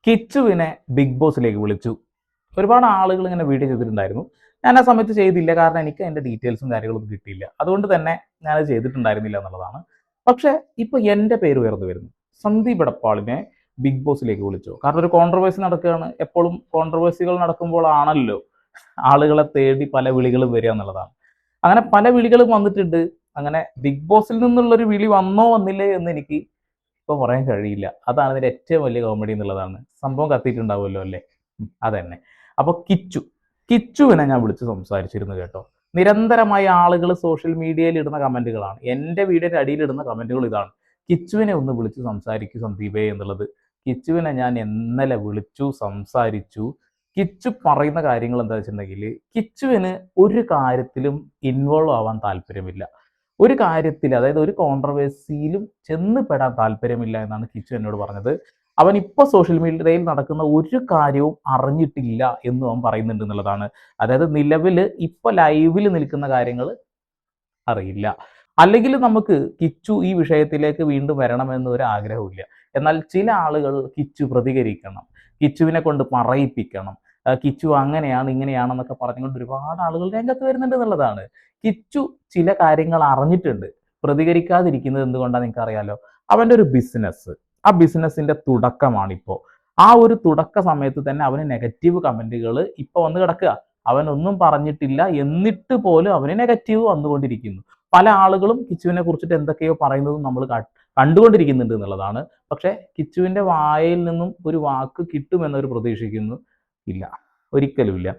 കിച്ചുവിനെ big ബോസിലേക്ക് വിളിച്ചു. ഒരുപാട് ആളുകൾ ഇങ്ങനെ വീഡിയോ ചെയ്തിട്ടുണ്ടായിരുന്നു. ഞാൻ ആ സമയത്ത് ചെയ്തില്ല, കാരണം എനിക്ക് അതിൻ്റെ ഡീറ്റെയിൽസും കാര്യങ്ങളൊന്നും കിട്ടിയില്ല. അതുകൊണ്ട് തന്നെ ഞാനത് ചെയ്തിട്ടുണ്ടായിരുന്നില്ല എന്നുള്ളതാണ്. പക്ഷേ ഇപ്പോൾ എൻ്റെ പേര് ഉയർന്നു വരുന്നു. സന്ദീപ് എടപ്പാളിനെ ബിഗ് ബോസിലേക്ക് വിളിച്ചു. കാരണം ഒരു കോൺട്രവേഴ്സി നടക്കുകയാണ്. എപ്പോഴും കോൺട്രവേഴ്സികൾ നടക്കുമ്പോഴാണല്ലോ ആളുകളെ തേടി പല വിളികളും വരിക എന്നുള്ളതാണ്. അങ്ങനെ പല വിളികളും വന്നിട്ടുണ്ട്. അങ്ങനെ ബിഗ് ബോസിൽ നിന്നുള്ളൊരു വിളി വന്നോ വന്നില്ലേ എന്ന് എനിക്ക് ഇപ്പോൾ പറയാൻ കഴിയില്ല. അതാണ് ഇതിൻ്റെ ഏറ്റവും വലിയ കോമഡി എന്നുള്ളതാണ്. സംഭവം കത്തിയിട്ടുണ്ടാവുമല്ലോ അല്ലേ? അതന്നെ. അപ്പോൾ കിച്ചുവിനെ ഞാൻ വിളിച്ച് സംസാരിച്ചിരുന്നു കേട്ടോ. നിരന്തരമായി ആളുകൾ സോഷ്യൽ മീഡിയയിൽ ഇടുന്ന കമന്റുകളാണ്. എൻ്റെ വീഡിയോയുടെ അടിയിൽ ഇടുന്ന കമന്റുകൾ ഇതാണ്: കിച്ചുവിനെ ഒന്ന് വിളിച്ച് സംസാരിക്കൂ സന്ദീപേ എന്നുള്ളത്. കിച്ചുവിനെ ഞാൻ ഇന്നലെ വിളിച്ചു സംസാരിച്ചു. കിച്ചു പറയുന്ന കാര്യങ്ങൾ എന്താ വെച്ചിട്ടുണ്ടെങ്കിൽ, കിച്ചുവിന് ഒരു കാര്യത്തിലും ഇൻവോൾവ് ആവാൻ താല്പര്യമില്ല. ഒരു കാര്യത്തിൽ, അതായത് ഒരു കോൺട്രവേഴ്സിയിലും ചെന്ന് പെടാൻ താല്പര്യമില്ല എന്നാണ് കിച്ചു എന്നോട് പറഞ്ഞത്. അവൻ ഇപ്പോൾ സോഷ്യൽ മീഡിയയിൽ നടക്കുന്ന ഒരു കാര്യവും അറിഞ്ഞിട്ടില്ല എന്നും അവൻ പറയുന്നുണ്ട് എന്നുള്ളതാണ്. അതായത് നിലവിൽ ഇപ്പോൾ ലൈവിൽ നിൽക്കുന്ന കാര്യങ്ങൾ അറിയില്ല. അല്ലെങ്കിൽ നമുക്ക് കിച്ചു ഈ വിഷയത്തിലേക്ക് വീണ്ടും വരണമെന്ന് ഒരു ആഗ്രഹമില്ല. എന്നാൽ ചില ആളുകൾ കിച്ചു പ്രതികരിക്കണം, കിച്ചുവിനെ കൊണ്ട് പറയിപ്പിക്കണം, കിച്ചു അങ്ങനെയാണ് ഇങ്ങനെയാണെന്നൊക്കെ പറഞ്ഞുകൊണ്ട് ഒരുപാട് ആളുകൾ രംഗത്ത് വരുന്നുണ്ട് എന്നുള്ളതാണ്. കിച്ചു ചില കാര്യങ്ങൾ അറിഞ്ഞിട്ടുണ്ട്. പ്രതികരിക്കാതിരിക്കുന്നത് എന്തുകൊണ്ടാണ് നിങ്ങൾക്ക് അറിയാലോ? അവൻ്റെ ഒരു ബിസിനസ്, ആ ബിസിനസ്സിന്റെ തുടക്കമാണിപ്പോൾ. ആ ഒരു തുടക്ക സമയത്ത് തന്നെ അവന് നെഗറ്റീവ് കമന്റുകൾ ഇപ്പൊ വന്ന് കിടക്കുക. അവനൊന്നും പറഞ്ഞിട്ടില്ല, എന്നിട്ട് പോലും അവന് നെഗറ്റീവ് വന്നുകൊണ്ടിരിക്കുന്നു. പല ആളുകളും കിച്ചുവിനെ കുറിച്ചിട്ട് എന്തൊക്കെയോ പറയുന്നതും നമ്മൾ കണ്ടുകൊണ്ടിരിക്കുന്നുണ്ട് എന്നുള്ളതാണ്. പക്ഷെ കിച്ചുവിന്റെ വായിൽ നിന്നും ഒരു വാക്ക് കിട്ടുമെന്നവർ പ്രതീക്ഷിക്കുന്നു. ഇല്ല, ഒരിക്കലുമില്ല.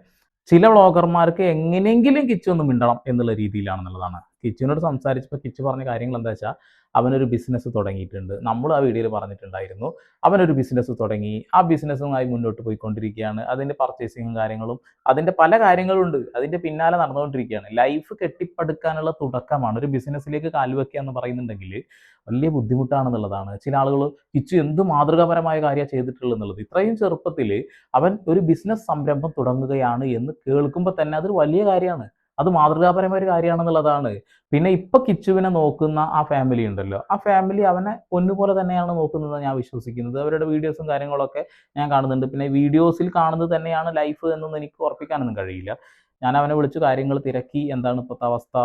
ചില വ്ളോഗർമാർക്ക് എങ്ങനെയെങ്കിലും കിച്ചു ഒന്ന് മിണ്ടണം എന്നുള്ള രീതിയിലാണെന്നുള്ളതാണ്. കിച്ചുവിനോട് സംസാരിച്ചപ്പോൾ കിച്ചു പറഞ്ഞ കാര്യങ്ങൾ എന്താ വെച്ചാൽ, അവനൊരു ബിസിനസ് തുടങ്ങിയിട്ടുണ്ട്. നമ്മൾ ആ വീഡിയോയിൽ പറഞ്ഞിട്ടുണ്ടായിരുന്നു. അവനൊരു ബിസിനസ് തുടങ്ങി, ആ ബിസിനസ്സുമായി മുന്നോട്ട് പോയിക്കൊണ്ടിരിക്കുകയാണ്. അതിൻ്റെ പർച്ചേസിങ്ങും കാര്യങ്ങളും, അതിൻ്റെ പല കാര്യങ്ങളുണ്ട്, അതിൻ്റെ പിന്നാലെ നടന്നുകൊണ്ടിരിക്കുകയാണ്. ലൈഫ് കെട്ടിപ്പടുക്കാനുള്ള തുടക്കമാണ്. ഒരു ബിസിനസ്സിലേക്ക് കാൽവെക്കുക എന്ന് പറയുന്നുണ്ടെങ്കിൽ വലിയ ബുദ്ധിമുട്ടാണെന്നുള്ളതാണ്. ചില ആളുകൾ കിച്ചു എന്ത് മാതൃകാപരമായ കാര്യമാണ് ചെയ്തിട്ടുള്ളത് എന്നുള്ളത്. ഇത്രയും ചെറുപ്പത്തിൽ അവൻ ഒരു ബിസിനസ് സംരംഭം തുടങ്ങുകയാണ് എന്ന് കേൾക്കുമ്പോൾ തന്നെ അതൊരു വലിയ കാര്യമാണ്. അത് മാതൃകാപരമായ ഒരു കാര്യമാണെന്നുള്ളതാണ്. പിന്നെ ഇപ്പൊ കിച്ചുവിനെ നോക്കുന്ന ആ ഫാമിലി ഉണ്ടല്ലോ, ആ ഫാമിലി അവനെ പൊന്നുപോലെ തന്നെയാണ് നോക്കുന്നത് ഞാൻ വിശ്വസിക്കുന്നത്. അവരുടെ വീഡിയോസും കാര്യങ്ങളൊക്കെ ഞാൻ കാണുന്നുണ്ട്. പിന്നെ വീഡിയോസിൽ കാണുന്നത് തന്നെയാണ് ലൈഫ് എന്നൊന്നും എനിക്ക് ഉറപ്പിക്കാനൊന്നും കഴിയില്ല. ഞാൻ അവനെ വിളിച്ച് കാര്യങ്ങൾ തിരക്കി, എന്താണ് ഇപ്പോഴത്തെ അവസ്ഥ,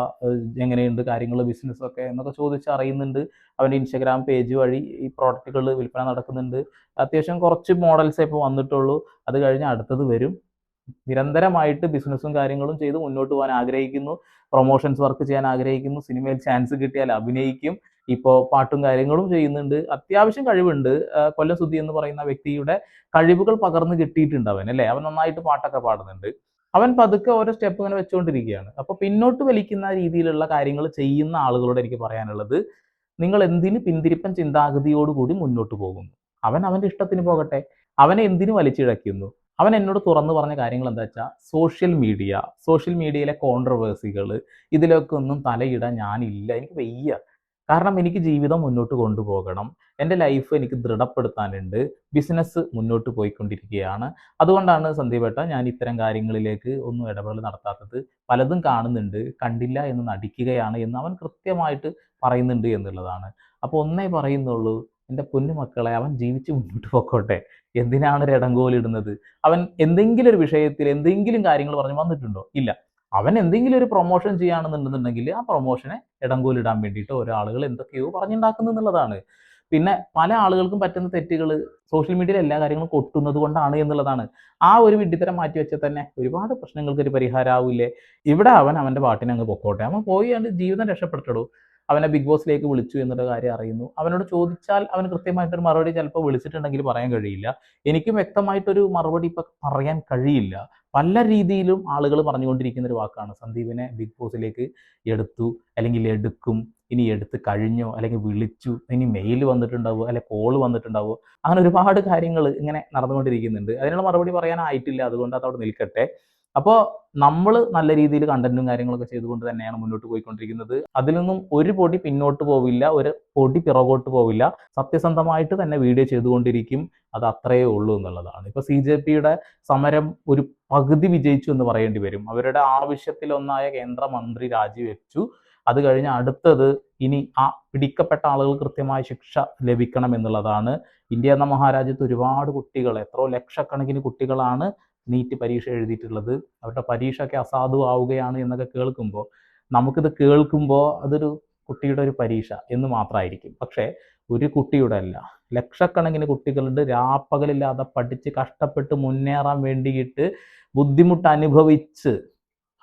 എങ്ങനെയുണ്ട് കാര്യങ്ങൾ, ബിസിനസ്സൊക്കെ എന്നൊക്കെ ചോദിച്ച് അറിയുന്നുണ്ട്. അവൻ്റെ ഇൻസ്റ്റാഗ്രാം പേജ് വഴി ഈ പ്രോഡക്റ്റുകൾ വിൽപ്പന നടക്കുന്നുണ്ട്. അത്യാവശ്യം കുറച്ച് മോഡൽസേ ഇപ്പോൾ വന്നിട്ടുള്ളൂ. അത് കഴിഞ്ഞ് അടുത്തത് വരും. നിരന്തരമായിട്ട് ബിസിനസ്സും കാര്യങ്ങളും ചെയ്ത് മുന്നോട്ട് പോകാൻ ആഗ്രഹിക്കുന്നു. പ്രൊമോഷൻസ് വർക്ക് ചെയ്യാൻ ആഗ്രഹിക്കുന്നു. സിനിമയിൽ ചാൻസ് കിട്ടിയാൽ അഭിനയിക്കും. ഇപ്പോൾ പാട്ടും കാര്യങ്ങളും ചെയ്യുന്നുണ്ട്. അത്യാവശ്യം കഴിവുണ്ട്. കൊല്ലം സുധി എന്ന് പറയുന്ന വ്യക്തിയുടെ കഴിവുകൾ പകർന്ന് കിട്ടിയിട്ടുണ്ട് അവൻ, അല്ലേ? അവൻ നന്നായിട്ട് പാട്ടൊക്കെ പാടുന്നുണ്ട്. അവൻ പതുക്കെ ഓരോ സ്റ്റെപ്പ് ഇങ്ങനെ വെച്ചുകൊണ്ടിരിക്കുകയാണ്. അപ്പോൾ പിന്നോട്ട് വലിക്കുന്ന രീതിയിലുള്ള കാര്യങ്ങൾ ചെയ്യുന്ന ആളുകളോട് എനിക്ക് പറയാനുള്ളത്, നിങ്ങൾ എന്തിന് പിന്തിരിപ്പൻ ചിന്താഗതിയോടുകൂടി മുന്നോട്ട് പോകുന്നു? അവൻ അവൻ്റെ ഇഷ്ടത്തിന് പോകട്ടെ. അവനെ എന്തിനു വലിച്ചിഴക്കുന്നു? അവൻ എന്നോട് തുറന്നു പറഞ്ഞ കാര്യങ്ങൾ എന്താ വെച്ചാൽ, സോഷ്യൽ മീഡിയയിലെ കോൺട്രവേഴ്സികൾ, ഇതിലൊക്കെ ഒന്നും തലയിടാൻ ഞാനില്ല, എനിക്ക് വയ്യ. കാരണം എനിക്ക് ജീവിതം മുന്നോട്ട് കൊണ്ടുപോകണം. എൻ്റെ ലൈഫ് എനിക്ക് ദൃഢപ്പെടുത്താനുണ്ട്. ബിസിനസ് മുന്നോട്ട് പോയിക്കൊണ്ടിരിക്കുകയാണ്. അതുകൊണ്ടാണ് സന്ദീപേട്ട ഞാൻ ഇത്തരം കാര്യങ്ങളിലേക്ക് ഒന്നും ഇടപെടൽ നടത്താത്തത്. പലതും കാണുന്നുണ്ട്, കണ്ടില്ല എന്ന് നടിക്കുകയാണ് എന്ന് അവൻ കൃത്യമായിട്ട് പറയുന്നുണ്ട് എന്നുള്ളതാണ്. അപ്പോൾ ഒന്നേ പറയുന്നുള്ളൂ, എൻ്റെ പൊന്നു മക്കളെ, അവൻ ജീവിച്ച് മുന്നോട്ട് പോയിക്കോട്ടെ. എന്തിനാണ് ഒരു ഇടങ്കോലിടുന്നത്? അവൻ എന്തെങ്കിലും ഒരു വിഷയത്തിൽ എന്തെങ്കിലും കാര്യങ്ങൾ പറഞ്ഞ് വന്നിട്ടുണ്ടോ? ഇല്ല. അവൻ എന്തെങ്കിലും ഒരു പ്രൊമോഷൻ ചെയ്യുകയാണെന്നുണ്ടെന്നുണ്ടെങ്കിൽ ആ പ്രൊമോഷനെ ഇടങ്കോലിടാൻ വേണ്ടിയിട്ട് ഓരോ ആളുകൾ എന്തൊക്കെയോ പറഞ്ഞുണ്ടാക്കുന്നു എന്നുള്ളതാണ്. പിന്നെ പല ആളുകൾക്കും പറ്റുന്ന തെറ്റുകൾ സോഷ്യൽ മീഡിയയിൽ എല്ലാ കാര്യങ്ങളും കൊട്ടുന്നത് കൊണ്ടാണ് എന്നുള്ളതാണ്. ആ ഒരു വിഡ്ഢിത്തരം മാറ്റി വെച്ചാൽ തന്നെ ഒരുപാട് പ്രശ്നങ്ങൾക്ക് ഒരു പരിഹാരമാവില്ലേ? ഇവിടെ അവൻ അവൻ്റെ പാട്ടിനെ അങ്ങ് പൊക്കോട്ടെ. അവൻ പോയി അവൻ്റെ ജീവിതം രക്ഷപ്പെടുത്തടൂ. അവനെ ബിഗ് ബോസിലേക്ക് വിളിച്ചു എന്നുള്ള കാര്യം അറിയുന്നു. അവനോട് ചോദിച്ചാൽ അവന് കൃത്യമായിട്ടൊരു മറുപടി ചിലപ്പോൾ വിളിച്ചിട്ടുണ്ടെങ്കിൽ പറയാൻ കഴിയില്ല. എനിക്കും വ്യക്തമായിട്ടൊരു മറുപടി ഇപ്പം പറയാൻ കഴിയില്ല. പല രീതിയിലും ആളുകൾ പറഞ്ഞുകൊണ്ടിരിക്കുന്ന ഒരു വാക്കാണ്, സന്ദീപിനെ ബിഗ് ബോസിലേക്ക് എടുത്തു, അല്ലെങ്കിൽ എടുക്കും, ഇനി എടുത്ത് കഴിഞ്ഞോ, അല്ലെങ്കിൽ വിളിച്ചു, ഇനി മെയിൽ വന്നിട്ടുണ്ടാവുമോ, അല്ലെ കോൾ വന്നിട്ടുണ്ടാവുമോ, അങ്ങനെ ഒരുപാട് കാര്യങ്ങൾ ഇങ്ങനെ നടന്നുകൊണ്ടിരിക്കുന്നുണ്ട്. അതിനുള്ള മറുപടി പറയാനായിട്ടില്ല. അതുകൊണ്ട് അത് അവിടെ നിൽക്കട്ടെ. അപ്പോൾ നമ്മൾ നല്ല രീതിയിൽ കണ്ടന്റും കാര്യങ്ങളൊക്കെ ചെയ്തുകൊണ്ട് തന്നെയാണ് മുന്നോട്ട് പോയിക്കൊണ്ടിരിക്കുന്നത്. അതിൽ നിന്നും ഒരു പൊടി പിന്നോട്ട് പോവില്ല, ഒരു പൊടി പിറകോട്ട് പോവില്ല. സത്യസന്ധമായിട്ട് തന്നെ വീഡിയോ ചെയ്തുകൊണ്ടിരിക്കും. അത് അത്രയേ ഉള്ളൂ എന്നുള്ളതാണ്. ഇപ്പോൾ CJPയുടെ സമരം ഒരു പകുതി വിജയിച്ചു എന്ന് പറയേണ്ടി വരും. അവരുടെ ആവശ്യത്തിലൊന്നായ കേന്ദ്രമന്ത്രി രാജിവെച്ചു. അത് കഴിഞ്ഞ് അടുത്തത് ഇനി ആ പിടിക്കപ്പെട്ട ആളുകൾ കൃത്യമായ ശിക്ഷ ലഭിക്കണം എന്നുള്ളതാണ്. ഇന്ത്യ എന്ന മഹാരാജ്യത്ത് ഒരുപാട് കുട്ടികൾ, എത്രയോ ലക്ഷക്കണക്കിന് കുട്ടികളാണ് നീറ്റ് പരീക്ഷ എഴുതിയിട്ടുള്ളത്. അവരുടെ പരീക്ഷയൊക്കെ അസാധുവാവുകയാണ് എന്നൊക്കെ കേൾക്കുമ്പോൾ, നമുക്കിത് കേൾക്കുമ്പോൾ അതൊരു കുട്ടിയുടെ ഒരു പരീക്ഷ എന്ന് മാത്രമായിരിക്കും. പക്ഷേ ഒരു കുട്ടിയുടെ അല്ല, ലക്ഷക്കണക്കിന് കുട്ടികളുണ്ട് രാപ്പകലില്ലാതെ പഠിച്ച് കഷ്ടപ്പെട്ട് മുന്നേറാൻ വേണ്ടിയിട്ട് ബുദ്ധിമുട്ട് അനുഭവിച്ച്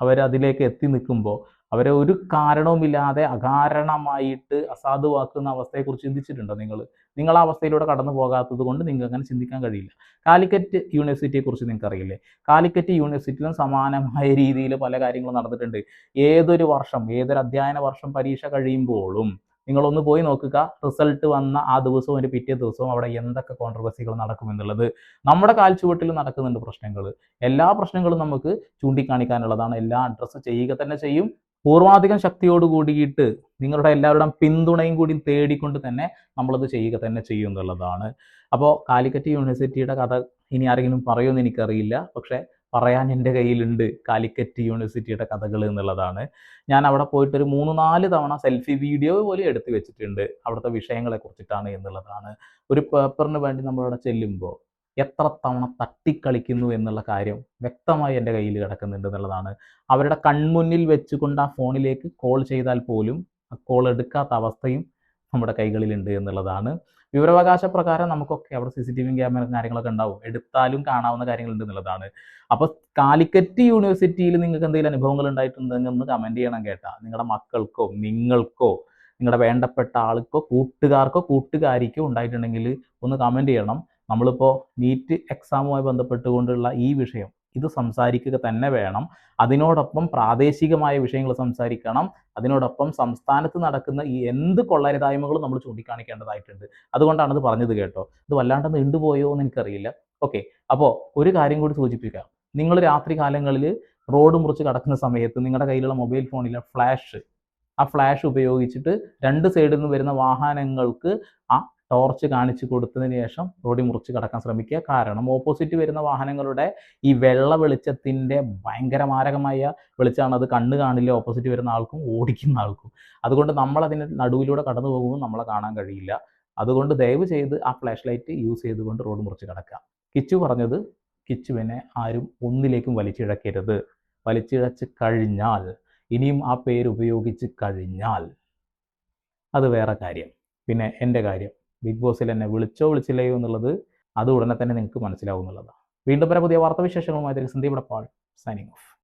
അവരതിലേക്ക് എത്തി നിൽക്കുമ്പോൾ അവരെ ഒരു കാരണവുമില്ലാതെ അകാരണമായിട്ട് അസാധുവാക്കുന്ന അവസ്ഥയെക്കുറിച്ച് ചിന്തിച്ചിട്ടുണ്ടോ നിങ്ങൾ? നിങ്ങൾ ആ അവസ്ഥയിലൂടെ കടന്നു പോകാത്തത് കൊണ്ട് നിങ്ങൾക്ക് അങ്ങനെ ചിന്തിക്കാൻ കഴിയില്ല. കാലിക്കറ്റ് യൂണിവേഴ്സിറ്റിയെക്കുറിച്ച് നിങ്ങൾക്ക് അറിയില്ലേ? കാലിക്കറ്റ് യൂണിവേഴ്സിറ്റിയിലും സമാനമായ രീതിയിൽ പല കാര്യങ്ങളും നടന്നിട്ടുണ്ട്. ഏതൊരു വർഷം, ഏതൊരു അധ്യയന വർഷം പരീക്ഷ കഴിയുമ്പോഴും നിങ്ങളൊന്ന് പോയി നോക്കുക, റിസൾട്ട് വന്ന ആ ദിവസവും അതിൻ്റെ പിറ്റേ ദിവസവും അവിടെ എന്തൊക്കെ കോൺട്രവേഴ്സികൾ നടക്കുമെന്നുള്ളത്. നമ്മുടെ കാൽച്ചുവട്ടിൽ നടക്കുന്നുണ്ട് പ്രശ്നങ്ങൾ. എല്ലാ പ്രശ്നങ്ങളും നമുക്ക് ചൂണ്ടിക്കാണിക്കാനുള്ളതാണ്. എല്ലാം അഡ്രസ്സ് ചെയ്യുക തന്നെ ചെയ്യും. പൂർവാധികം ശക്തിയോട് കൂടിയിട്ട് നിങ്ങളുടെ എല്ലാവരുടെയും പിന്തുണയും കൂടി തേടിക്കൊണ്ട് തന്നെ നമ്മളത് ചെയ്യുക തന്നെ ചെയ്യും എന്നുള്ളതാണ്. അപ്പോൾ കാലിക്കറ്റ് യൂണിവേഴ്സിറ്റിയുടെ കഥ ഇനി ആരെങ്കിലും പറയുമെന്ന് എനിക്കറിയില്ല. പക്ഷേ പറയാൻ എൻ്റെ കയ്യിലുണ്ട് കാലിക്കറ്റ് യൂണിവേഴ്സിറ്റിയുടെ കഥകൾ എന്നുള്ളതാണ്. ഞാൻ അവിടെ പോയിട്ട് ഒരു 3-4 തവണ സെൽഫി വീഡിയോ പോലും എടുത്തു വെച്ചിട്ടുണ്ട്. അവിടുത്തെ വിഷയങ്ങളെ കുറിച്ചിട്ടാണ് എന്നുള്ളതാണ്. ഒരു പേപ്പറിന് വേണ്ടി നമ്മളവിടെ ചെല്ലുമ്പോൾ എത്ര തവണ തട്ടിക്കളിക്കുന്നു എന്നുള്ള കാര്യം വ്യക്തമായി എൻ്റെ കയ്യിൽ കിടക്കുന്നുണ്ട് എന്നുള്ളതാണ്. അവരുടെ കൺമുന്നിൽ വെച്ചുകൊണ്ട് ആ ഫോണിലേക്ക് കോൾ ചെയ്താൽ പോലും ആ കോൾ എടുക്കാത്ത അവസ്ഥയും നമ്മുടെ കൈകളിലുണ്ട് എന്നുള്ളതാണ്. വിവരാവകാശ പ്രകാരം നമുക്കൊക്കെ അവിടെ CCTV ക്യാമറ കാര്യങ്ങളൊക്കെ ഉണ്ടാവും, എടുത്താലും കാണാവുന്ന കാര്യങ്ങളുണ്ട് എന്നുള്ളതാണ്. അപ്പോൾ കാലിക്കറ്റ് യൂണിവേഴ്സിറ്റിയിൽ നിങ്ങൾക്ക് എന്തെങ്കിലും അനുഭവങ്ങൾ ഉണ്ടായിട്ടുണ്ടെങ്കിൽ ഒന്ന് കമൻറ്റ് ചെയ്യണം കേട്ടാ. നിങ്ങളുടെ മക്കൾക്കോ നിങ്ങൾക്കോ നിങ്ങളുടെ വേണ്ടപ്പെട്ട ആൾക്കോ കൂട്ടുകാർക്കോ കൂട്ടുകാരിക്കോ ഉണ്ടായിട്ടുണ്ടെങ്കിൽ ഒന്ന് കമൻറ്റ് ചെയ്യണം. നമ്മളിപ്പോൾ നീറ്റ് എക്സാമുമായി ബന്ധപ്പെട്ടുകൊണ്ടുള്ള ഈ വിഷയം ഇത് സംസാരിക്കുക തന്നെ വേണം. അതിനോടൊപ്പം പ്രാദേശികമായ വിഷയങ്ങൾ സംസാരിക്കണം. അതിനോടൊപ്പം സംസ്ഥാനത്ത് നടക്കുന്ന ഈ എന്ത് കൊള്ളരുതായ്മകളും നമ്മൾ ചൂണ്ടിക്കാണിക്കേണ്ടതായിട്ടുണ്ട്. അതുകൊണ്ടാണ് ഇത് പറഞ്ഞത് കേട്ടോ. ഇത് വല്ലാണ്ട് നീണ്ടുപോയോ എന്ന് എനിക്കറിയില്ല. ഓക്കെ, അപ്പോൾ ഒരു കാര്യം കൂടി സൂചിപ്പിക്കാം. നിങ്ങൾ രാത്രി കാലങ്ങളിൽ റോഡ് മുറിച്ച് കടക്കുന്ന സമയത്ത് നിങ്ങളുടെ കയ്യിലുള്ള മൊബൈൽ ഫോണിലെ ആ ഫ്ലാഷ് ഉപയോഗിച്ചിട്ട് രണ്ട് സൈഡിൽ നിന്ന് വരുന്ന വാഹനങ്ങൾക്ക് ആ ടോർച്ച് കാണിച്ചു കൊടുത്തതിന് ശേഷം റോഡ് മുറിച്ച് കടക്കാൻ ശ്രമിക്കുക. കാരണം ഓപ്പോസിറ്റ് വരുന്ന വാഹനങ്ങളുടെ ഈ വെള്ള വെളിച്ചത്തിൻ്റെ ഭയങ്കര മാരകമായ വെളിച്ചമാണ്. അത് കണ്ണ് കാണില്ല ഓപ്പോസിറ്റ് വരുന്ന ആൾക്കും ഓടിക്കുന്ന ആൾക്കും. അതുകൊണ്ട് നമ്മൾ അതിന് നടുവിലൂടെ കടന്നു പോകുമ്പോൾ നമ്മളെ കാണാൻ കഴിയില്ല. അതുകൊണ്ട് ദയവ് ചെയ്ത് ആ ഫ്ലാഷ് ലൈറ്റ് യൂസ് ചെയ്തുകൊണ്ട് റോഡ് മുറിച്ച് കടക്കുക. കിച്ചു പറഞ്ഞത്, കിച്ചുവിനെ ആരും ഒന്നിലേക്കും വലിച്ചിഴക്കരുത്. വലിച്ചിഴച്ച് കഴിഞ്ഞാൽ, ഇനിയും ആ പേര് ഉപയോഗിച്ച് കഴിഞ്ഞാൽ അത് വേറെ കാര്യം. പിന്നെ എൻ്റെ കാര്യം, ബിഗ് ബോസിൽ എന്നെ വിളിച്ചോ വിളിച്ചില്ലയോ എന്നുള്ളത് അത് ഉടനെ തന്നെ നിങ്ങൾക്ക് മനസ്സിലാവും എന്നുള്ളതാണ്. വീണ്ടും വരെ പുതിയ വാർത്താവിശേഷങ്ങളുമായി സന്ദീപ് എടപ്പാൾ സൈനിങ് ഓഫ്.